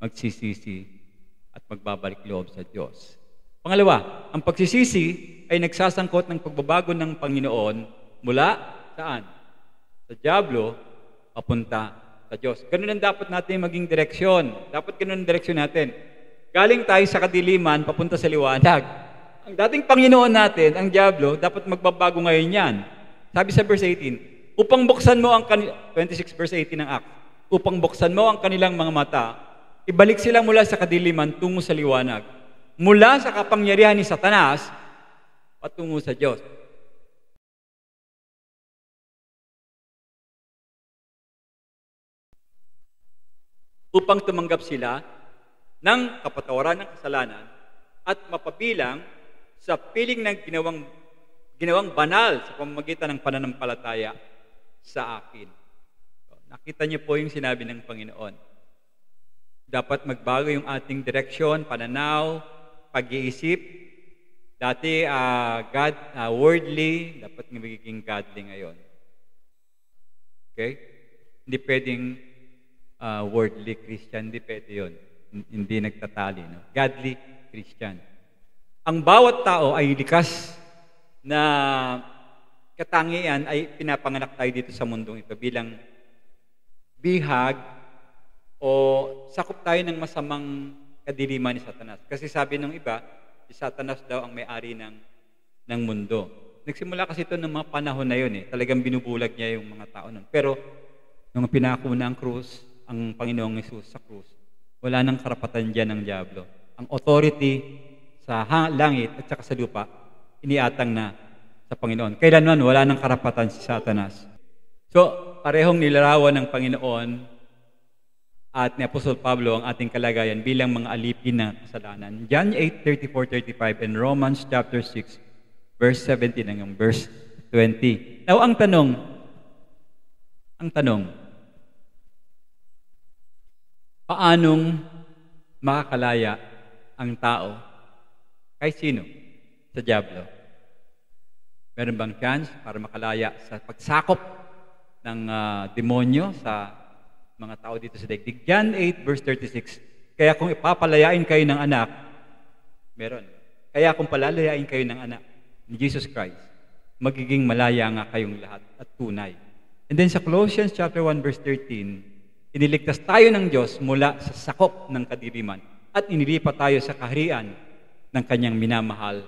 magsisisi at magbabalik loob sa Diyos. Pangalawa, ang pagsisisi ay nagsasangkot ng pagbabago ng Panginoon mula saan? Sa dyablo, papunta sa Diyos. Ganun ang dapat natin maging direksyon. Dapat ganun ang direksyon natin. Galing tayo sa kadiliman, papunta sa liwanag. Ang dating Panginoon natin, ang dyablo, dapat magbabago ngayon yan. Sabi sa verse 18, upang buksan mo ang 26 verse 18 ng Acts, upang buksan mo ang kanilang mga mata, ibalik sila mula sa kadiliman tungo sa liwanag, mula sa kapangyarihan ni Satanas patungo sa Diyos. Upang tumanggap sila ng kapatawaran ng kasalanan at mapabilang sa piling ng ginawang banal sa pamamagitan ng pananampalataya sa akin. So, nakita niyo po yung sinabi ng Panginoon. Dapat magbago yung ating direksyon, pananaw, pag-iisip. Dati worldly, dapat magiging godly ngayon. Okay? Hindi pwedeng worldly Christian, hindi pwede yun. Hindi nagtatali. No? Godly Christian. Ang bawat tao ay likas na katangian ay pinapanganak tayo dito sa mundong ito bilang bihag o sakop tayo ng masamang kadiliman ni Satanas. Kasi sabi ng iba, si Satanas daw ang may-ari ng mundo. Nagsimula kasi ito ng mga panahon na yun. Talagang binubulag niya yung mga tao nun. Pero nung pinako na ang krus, ang Panginoong Hesus sa krus, wala nang karapatan dyan ng dyablo. Ang authority sa langit at saka sa lupa, iniatang na sa Panginoon. Kailanman wala nang karapatan si Satanas. So, parehong nilarawan ng Panginoon at ni Apostol Pablo ang ating kalagayan bilang mga alipin na kasalanan. John 8:34-35 and Romans chapter 6 verse 17 hanggang verse 20. Now, ang tanong, Paanong makakalaya ang tao kahit sino sa dyablo? Meron bang chance para makalaya sa pagsakop ng demonyo sa mga tao dito sa daigdig? John 8 verse 36. Kaya kung ipapalayain kayo ng anak, meron. Kaya kung palalayain kayo ng anak ni Jesus Christ, magiging malaya nga kayong lahat at tunay. And then sa Colossians chapter 1 verse 13, iniligtas tayo ng Diyos mula sa sakop ng kadiliman at inilipat tayo sa kaharian ng kanyang minamahal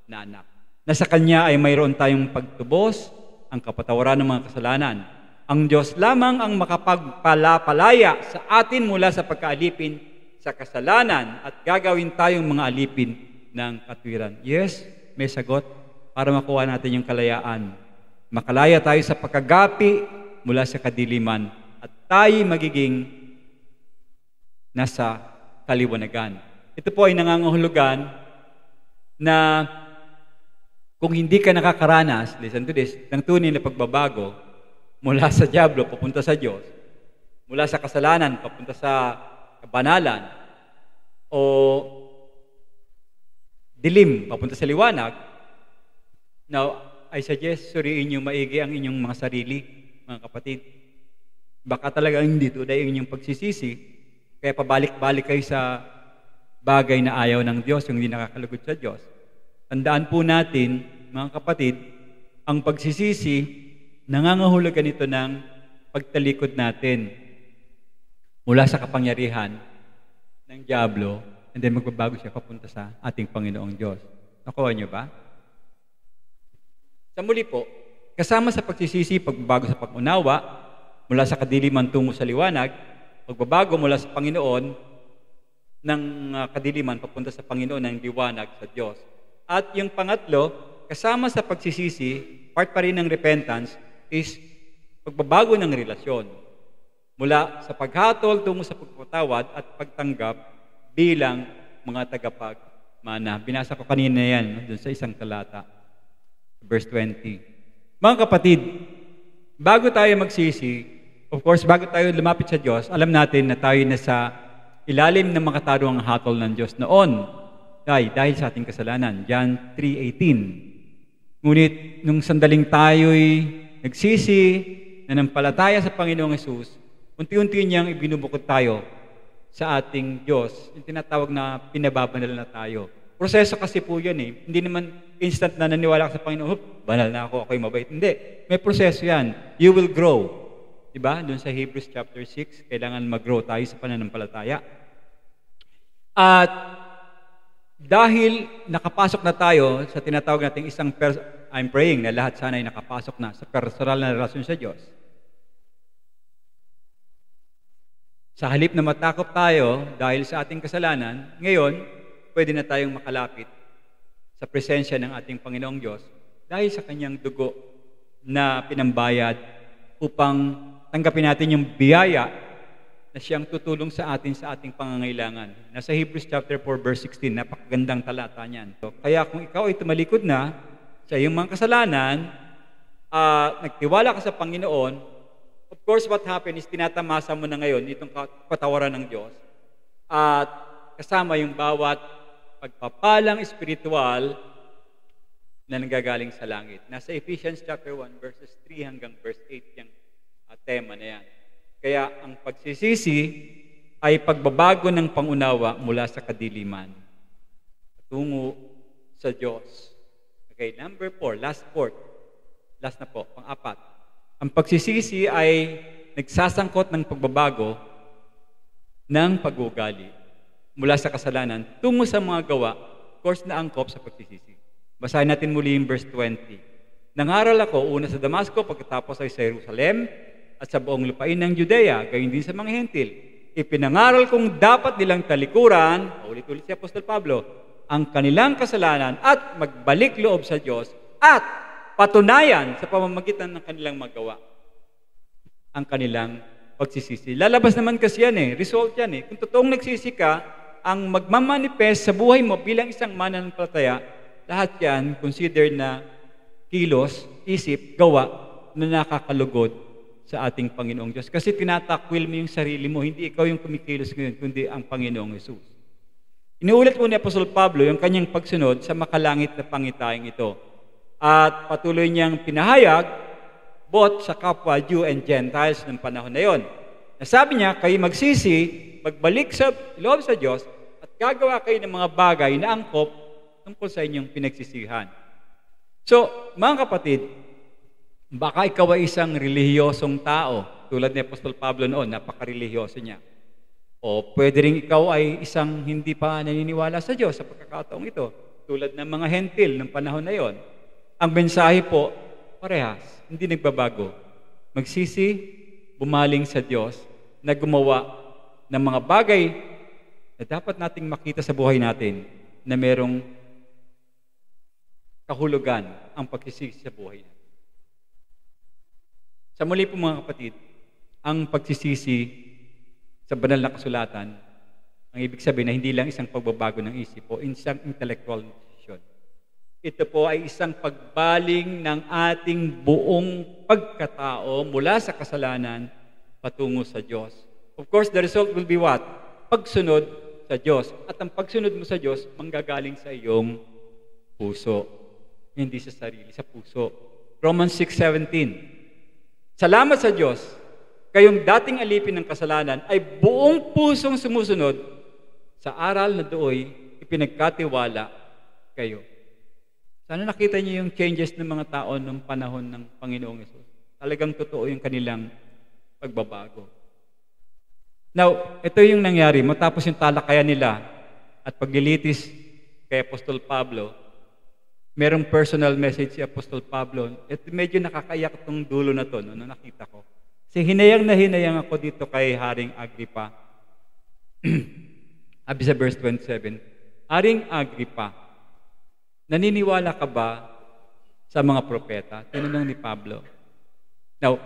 na anak. Na sa kanya ay mayroon tayong pagtubos, ang kapatawaran ng mga kasalanan. Ang Diyos lamang ang makapagpalaya sa atin mula sa pagkaalipin sa kasalanan at gagawin tayong mga alipin ng katwiran. Yes, may sagot para makuha natin yung kalayaan. Makalaya tayo sa pagkagapi mula sa kadiliman at tayo magiging nasa kaliwanagan. Ito po ay nangangahulugan na kung hindi ka nakakaranas, listen to this, ng tunay na pagbabago mula sa dyablo papunta sa Diyos, mula sa kasalanan papunta sa kabanalan, o dilim papunta sa liwanag, now, I suggest suriin niyo maigi ang inyong mga sarili, mga kapatid. Baka talaga hindi tunay ang inyong pagsisisi, kaya pabalik-balik kayo sa bagay na ayaw ng Diyos, yung hindi nakakalugod sa Diyos. Tandaan po natin, mga kapatid, ang pagsisisi, nangangahulugan ito ng pagtalikod natin mula sa kapangyarihan ng dyablo, and then magbabago siya papunta sa ating Panginoong Diyos. Nakuha niyo ba? Sa muli po, kasama sa pagsisisi, pagbabago sa pag-unawa, mula sa kadiliman tungo sa liwanag, pagbabago mula sa Panginoon ng kadiliman papunta sa Panginoon ng liwanag sa Diyos. At yung pangatlo, kasama sa pagsisisi, part pa rin ng repentance, is pagbabago ng relasyon. Mula sa paghatol tungo sa pagpatawad at pagtanggap bilang mga tagapagmana. Binasa ko kanina yan, dun sa isang talata, verse 20. Mga kapatid, bago tayo magsisi, of course, bago tayo lumapit sa Diyos, alam natin na tayo nasa ilalim ng makatarungang hatol ng Diyos noon. Dahil sa ating kasalanan. John 3:18. Ngunit, nung sandaling tayo'y nagsisi, nanampalataya sa Panginoong Hesus, unti-unti niyang ibinubukod tayo sa ating Diyos. Yung tinatawag na pinababanal na tayo. Proseso kasi po yun eh. Hindi naman instant na naniwala ka sa Panginoon, banal na ako, ako'y mabait. Hindi. May proseso yan. You will grow. Diba? Doon sa Hebrews chapter 6, kailangan mag-grow tayo sa pananampalataya. At dahil nakapasok na tayo sa tinatawag nating I'm praying na lahat sana ay nakapasok na sa personal na relasyon sa Diyos. Sa halip na matakot tayo dahil sa ating kasalanan, ngayon, pwede na tayong makalapit sa presensya ng ating Panginoong Diyos dahil sa kanyang dugo na pinambayad upang tanggapin natin yung biyaya na siyang tutulong sa ating pangangailangan. Nasa Hebrews chapter 4 verse 16, napakagandang talata niyan. So, kaya kung ikaw ay tumalikod na sa iyong mga kasalanan, nagtiwala ka sa Panginoon, of course what happened is tinatamasa mo na ngayon itong patawaran ng Diyos at kasama yung bawat pagpapalang espiritual na nanggagaling sa langit. Nasa Ephesians chapter 1 verses 3 hanggang verse 8 yung tema na yan. Kaya ang pagsisisi ay pagbabago ng pangunawa mula sa kadiliman tungo sa Diyos. Okay, number 4, last na po, pang-apat. Ang pagsisisi ay nagsasangkot ng pagbabago ng pag-uugali mula sa kasalanan tungo sa mga gawa, course na angkop sa pagsisisi. Basahin natin muli yung verse 20. Nangaral ako una sa Damasco, pagkatapos ay sa Jerusalem, at sa buong lupain ng Judea, gayon din sa mga hentil. Ipinangaral kong dapat nilang talikuran, ulit-ulit si Apostol Pablo, ang kanilang kasalanan at magbalik loob sa Diyos at patunayan sa pamamagitan ng kanilang magawa ang kanilang pagsisisi. Lalabas naman kasi yan eh, result yan eh. Kung totoong nagsisi ka, ang magmamanifest sa buhay mo bilang isang mananampalataya, lahat yan consider na kilos, isip, gawa na nakakalugod sa ating Panginoong Diyos. Kasi tinatakwil mo yung sarili mo, hindi ikaw yung kumikilos ngayon, kundi ang Panginoong Hesus. Inuulit mo ni Apostol Pablo yung kanyang pagsunod sa makalangit na pangitayang ito. At patuloy niyang pinahayag both sa kapwa Jew and Gentiles ng panahon na yon. Nasabi niya, kayo magsisi, magbalik sa loob sa Diyos, at gagawa kayo ng mga bagay na angkop tungkol sa inyong pinagsisihan. So, mga kapatid, baka ikaw ay isang relihiyosong tao, tulad ni Apostol Pablo noon, napaka-relihiyoso niya. O pwede rin ikaw ay isang hindi pa naniniwala sa Diyos sa pagkakataong ito, tulad ng mga hentil ng panahon na yon. Ang mensahe po, parehas, hindi nagbabago. Magsisi, bumaling sa Diyos na gumawa ng mga bagay na dapat nating makita sa buhay natin na merong kahulugan ang pagsisisi sa buhay natin. Sa muli po mga kapatid, ang pagsisisi sa banal na kasulatan, ang ibig sabihin na hindi lang isang pagbabago ng isip o isang intellectual decision. Ito po ay isang pagbaling ng ating buong pagkatao mula sa kasalanan patungo sa Diyos. Of course, the result will be what? Pagsunod sa Diyos. At ang pagsunod mo sa Diyos, manggagaling sa iyong puso. Hindi sa sarili, sa puso. Romans 6:17. Salamat sa Diyos, kayong dating alipin ng kasalanan ay buong pusong sumusunod sa aral na dooy ipinagkatiwala kayo. Sana nakita niyo yung changes ng mga tao ng panahon ng Panginoong Hesus. Talagang totoo yung kanilang pagbabago. Now, ito yung nangyari. Matapos yung talakayan nila at paglilitis kay Apostol Pablo, merong personal message si Apostol Pablo. At medyo nakakaiyak itong dulo na to, no, nakita ko. Kasi hinayang na hinayang ako dito kay Haring Agripa. Sabi sa verse 27, Haring Agripa, naniniwala ka ba sa mga propeta? Tinanong ni Pablo. Now,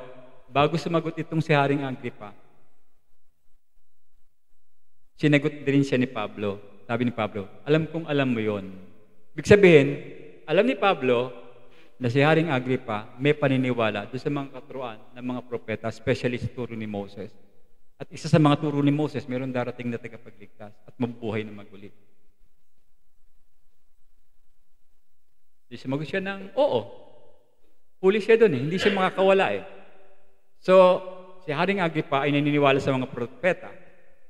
bago sumagot itong si Haring Agripa, sinagot din siya ni Pablo. Sabi ni Pablo, alam kong alam mo yon. Ibig sabihin, alam ni Pablo na si Haring Agripa may paniniwala doon sa mga katuruan ng mga propeta, especially sa turo ni Moses. At isa sa mga turo ni Moses, mayroon darating na tagapagligtas at mabubuhay na maguli. Di sumagot siya ng oo. Huli siya doon hindi siya makakawala So, si Haring Agripa ay naniniwala sa mga propeta.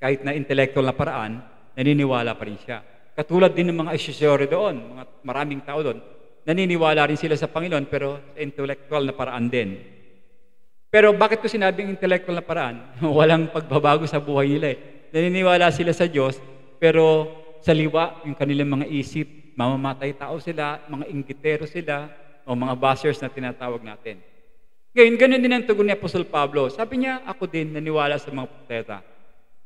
Kahit na intellectual na paraan, naniniwala pa rin siya. Katulad din ng mga esyosore doon, mga maraming tao doon, naniniwala rin sila sa Panginoon pero sa intellectual na paraan din. Pero bakit ko sinabing intellectual na paraan? Walang pagbabago sa buhay nila Naniniwala sila sa Diyos pero sa liwa, yung kanilang mga isip, mamamatay tao sila, mga inggitero sila, o mga bashers na tinatawag natin. Ngayon, ganun din ang tugon ni Apostol Pablo. Sabi niya, ako din naniwala sa mga propeta.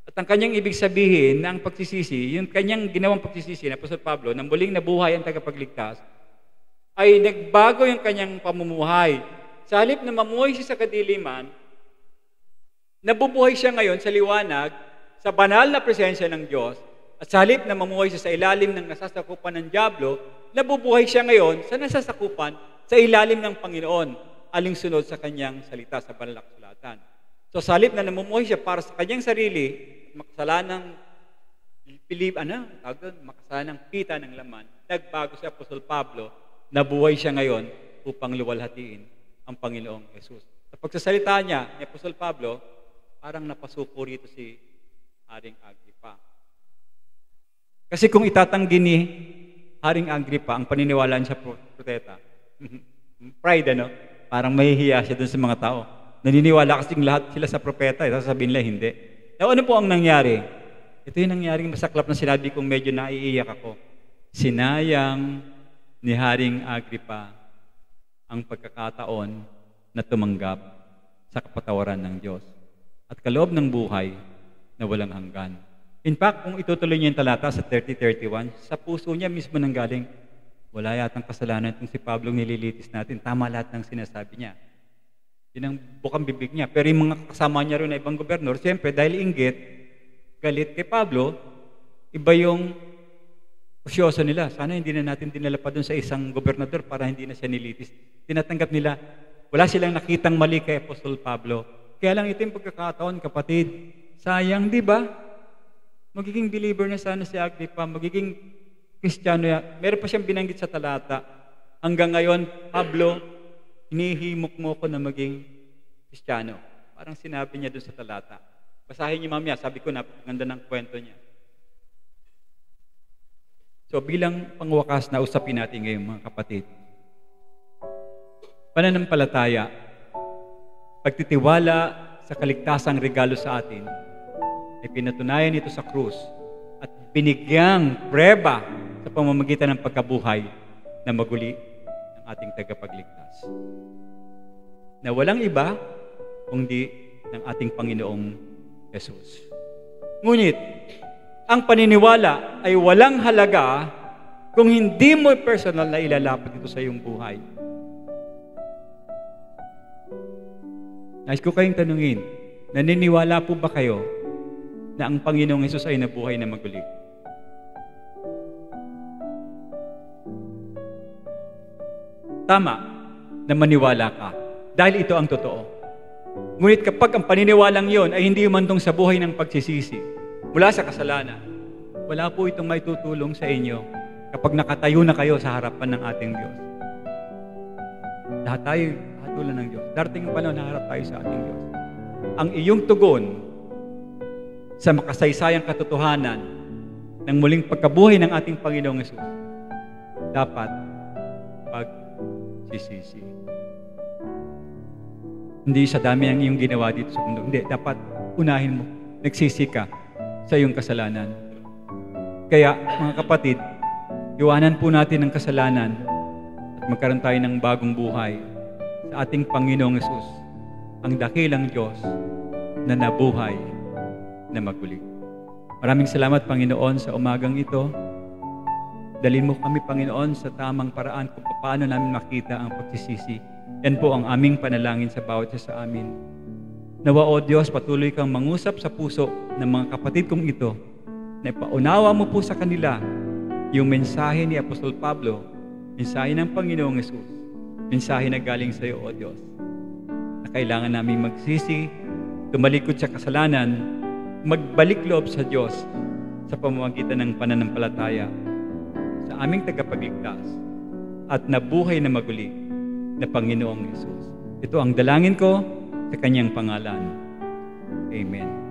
At ang kanyang ibig sabihin na ang pagsisisi, yung kanyang ginawang pagsisisi ni Apostol Pablo, na muling nabuhay ang tagapagligtas, ay nagbago yung kanyang pamumuhay. Sa halip na mamuhay siya sa kadiliman, nabubuhay siya ngayon sa liwanag, sa banal na presensya ng Diyos, at sa halip na mamuhay siya sa ilalim ng nasasakupan ng dyablo, nabubuhay siya ngayon sa nasasakupan sa ilalim ng Panginoon, alinsunod sa kanyang salita sa banal na kasulatan. So sa halip na namumuhay siya para sa kanyang sarili, makasalanang makasalanang pita ng laman, nagbago si Apostol Pablo, nabuhay siya ngayon upang luwalhatiin ang Panginoong Hesus. Sa pagsasalita niya ni Apostol Pablo, parang napasuko rito si Haring Agripa. Kasi kung itatanggi ni Haring Agripa ang paniniwalaan sa propeta, pride, parang mahihiya siya dun sa mga tao. Naniniwala kasing lahat sila sa propeta, sasabihin nila hindi. Now, ano po ang nangyari? Ito yung nangyaring masaklap na sinabi kong medyo naiiyak ako. Sinayang ni Haring Agripa ang pagkakataon na tumanggap sa kapatawaran ng Diyos at kaloob ng buhay na walang hanggan. In fact, kung itutuloy niya yung talata sa 30-31, sa puso niya mismo nanggaling, wala yatang kasalanan itong si Pablo nililitis natin. Tama lahat ng sinasabi niya. Yun ang bukang bibig niya. Pero yung mga kasama niya rin na ibang gobernador, siyempre dahil inggit, galit kay Pablo, iba yung kusyoso nila. Sana hindi na natin dinala pa doon sa isang gobernador para hindi na siya nilitis. Tinatanggap nila, Wala silang nakitang mali kay Apostol Pablo. Kaya lang ito yung pagkakataon, kapatid. Sayang, di ba? Magiging believer na sana si Agripa, magiging Kristiyano yan. Meron pa siyang binanggit sa talata. Hanggang ngayon, Pablo, hinihimok mo ko na maging Kristiyano. Parang sinabi niya doon sa talata. Basahin niyo mamaya, sabi ko napakaganda ng kwento niya. So bilang pangwakas na usapin natin ngayon mga kapatid. Pananampalataya, pagtitiwala sa kaligtasang regalo sa atin, ay pinatunayan ito sa krus at binigyang preba sa pamamagitan ng pagkabuhay na maguli ng ating tagapagligtas. Na walang iba kundi ng ating Panginoong Jesus. Ngunit, ang paniniwala ay walang halaga kung hindi mo personal na ilalapit ito sa iyong buhay. Nais ko kayong tanungin, naniniwala po ba kayo na ang Panginoong Hesus ay nabuhay na maguli? Tama na maniwala ka dahil ito ang totoo. Ngunit kapag ang paniniwalang yon ay hindi umantong sa buhay ng pagsisisi mula sa kasalanan, wala po itong may tutulong sa inyo kapag nakatayo na kayo sa harapan ng ating Diyos. Lahat tayo hatulan ng Diyos. Darating ang panahon na harap tayo sa ating Diyos. Ang iyong tugon sa makasaysayang katotohanan ng muling pagkabuhay ng ating Panginoong Hesus dapat pagsisisi. Hindi sa dami ang iyong ginawa dito sa mundo. Hindi, dapat unahin mo. Nagsisi ka sa iyong kasalanan. Kaya, mga kapatid, iwanan po natin ang kasalanan at magkaroon tayo ng bagong buhay sa ating Panginoong Hesus, ang dakilang Diyos na nabuhay na maguli. Maraming salamat, Panginoon, sa umagang ito. Dalhin mo kami, Panginoon, sa tamang paraan kung paano namin makita ang pagsisisi. Yan po ang aming panalangin sa bawat isa sa amin. Nawa, O Diyos, patuloy kang mangusap sa puso ng mga kapatid kong ito na ipaunawa mo po sa kanila yung mensahe ni Apostol Pablo, mensahe ng Panginoong Hesus, mensahe na galing sa iyo, O Diyos, na kailangan namin magsisi, tumalikod sa kasalanan, magbalik loob sa Diyos sa pamamagitan ng pananampalataya sa aming tagapagligtas at nabuhay na maguli na Panginoong Hesus. Ito ang dalangin ko sa Kanyang pangalan. Amen.